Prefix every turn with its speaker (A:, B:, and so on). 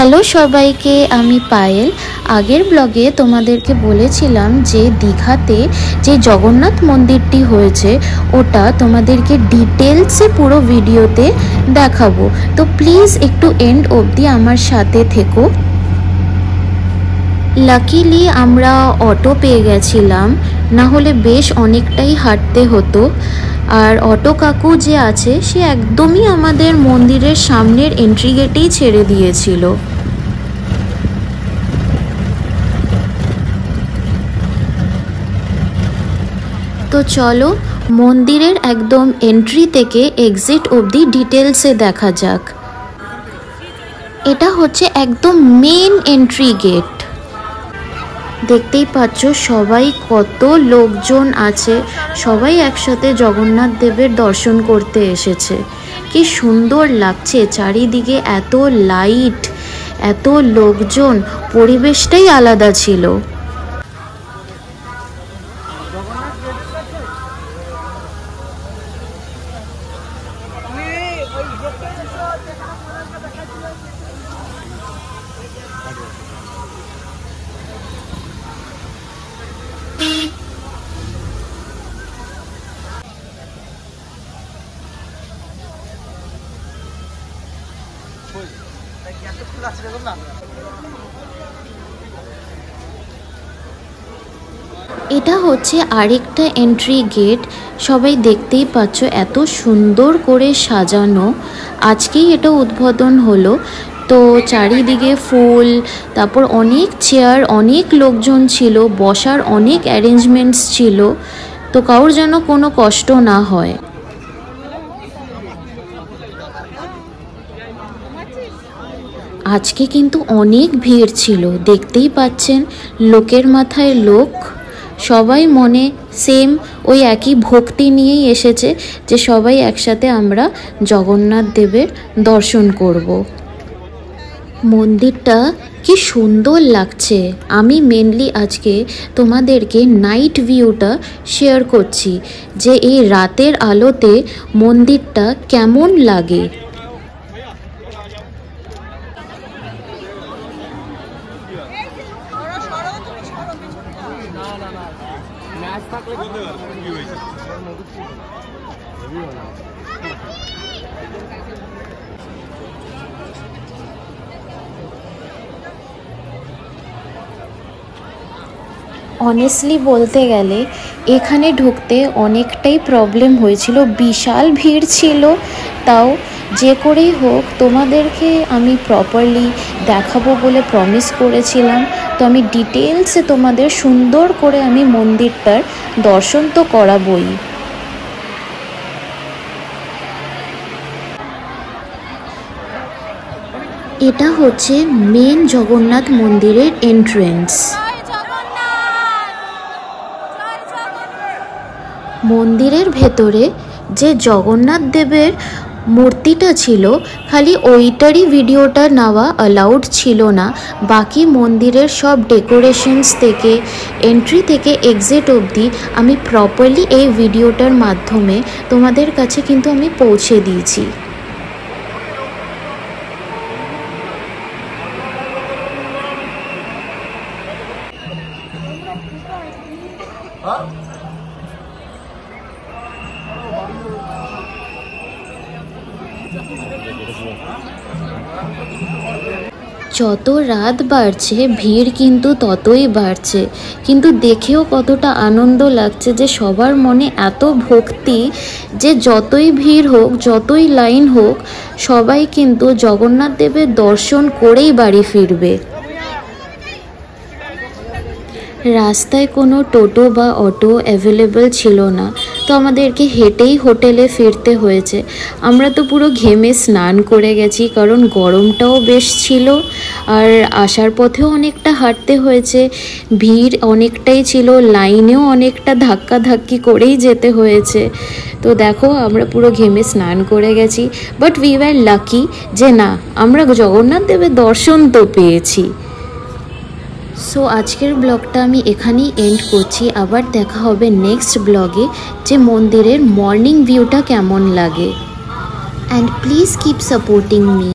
A: Hello সবাইকে, আমি পায়েল। আগের ব্লগে তোমাদেরকে বলেছিলাম যে দীঘাতে যে জগন্নাথ মন্দিরটি হয়েছে ওটা তোমাদেরকে ডিটেলসে পুরো ভিডিওতে দেখাবো। তো প্লিজ একটু এন্ড অবধি আমার সাথে থেকো। লাকিলি আমরা অটো পেয়ে গেছিলাম, না হলে বেশ অনেকটাই হাঁটতে হতো। আর অটো কাকু যে আছে সে একদমই আমাদের মন্দিরের সামনের এন্ট্রি গেটেই ছেড়ে দিয়েছিল। তো চলো মন্দিরের একদম এন্ট্রি থেকে এক্সিট অবধি ডিটেলসে দেখা যাক। এটা হচ্ছে একদম মেন এন্ট্রি গেট। দেখতেই পাচ্ছ সবাই কত লোকজন আছে, সবাই একসাথে জগন্নাথ দেবের দর্শন করতে এসেছে। কি সুন্দর লাগছে, চারিদিকে এত লাইট, এত লোকজন, পরিবেশটাই আলাদা ছিল। এটা হচ্ছে আরেকটা এন্ট্রি গেট। সবাই দেখতেই পাচ্ছ এত সুন্দর করে সাজানো। আজকেই এটা উদ্বোধন হলো। তো চারিদিকে ফুল, তারপর অনেক চেয়ার, অনেক লোকজন ছিল, বসার অনেক অ্যারেঞ্জমেন্টস ছিল, তো কারোর যেন কোনো কষ্ট না হয়। আজকে কিন্তু অনেক ভিড় ছিল, দেখতেই পাচ্ছেন লোকের মাথায় লোক। সবাই মনে সেম ওই একই ভক্তি নিয়েই এসেছে যে সবাই একসাথে আমরা জগন্নাথ দেবের দর্শন করব। মন্দিরটা কি সুন্দর লাগছে। আমি মেনলি আজকে তোমাদেরকে নাইট ভিউটা শেয়ার করছি যে এই রাতের আলোতে মন্দিরটা কেমন লাগে। অনেস্টলি বলতে গেলে এখানে ঢুকতে অনেকটাই প্রবলেম হয়েছিল, বিশাল ভিড় ছিল। তাও যে করেই হোক তোমাদেরকে আমি প্রপারলি দেখাবো বলে প্রমিস করেছিলাম। তো আমি ডিটেলসে তোমাদের সুন্দর করে আমি মন্দিরটার দর্শন তো করাবই। এটা হচ্ছে মেন জগন্নাথ মন্দিরের এন্ট্রেন্স। মন্দিরের ভেতরে যে জগন্নাথ দেবের মূর্তিটা ছিল খালি ওইটারই ভিডিওটা নেওয়া অ্যালাউড ছিল না। বাকি মন্দিরের সব ডেকোরেশনস থেকে এন্ট্রি থেকে এক্সিট অবধি আমি প্রপারলি এই ভিডিওটার মাধ্যমে তোমাদের কাছে কিন্তু আমি পৌঁছে দিয়েছি। যত রাত বাড়ছে ভিড় কিন্তু ততই বাড়ছে, কিন্তু দেখেও কতটা আনন্দ লাগছে যে সবার মনে এত ভক্তি যে যতই ভিড় হোক, যতই লাইন হোক, সবাই কিন্তু জগন্নাথ দেবের দর্শন করেই বাড়ি ফিরবে। রাস্তায় কোনো টোটো বা অটো অ্যাভেলেবল ছিল না, তো আমাদেরকে হেঁটেই হোটেলে ফিরতে হয়েছে। আমরা তো পুরো ঘেমে স্নান করে গেছি, কারণ গরমটাও বেশ ছিল আর আসার পথেও অনেকটা হাঁটতে হয়েছে। ভিড় অনেকটাই ছিল, লাইনেও অনেকটা ধাক্কাধাক্কি করেই যেতে হয়েছে। তো দেখো আমরা পুরো ঘেমে স্নান করে গেছি, বাট উই ওয়্যার লাকি যে না, আমরা জগন্নাথ দেবের দর্শন তো পেয়েছি। সো আজকের ব্লগটা আমি এখানেই এন্ড করছি। আবার দেখা হবে নেক্সট ব্লগে যে মন্দিরের মর্নিং ভিউটা কেমন লাগে। And please keep supporting me.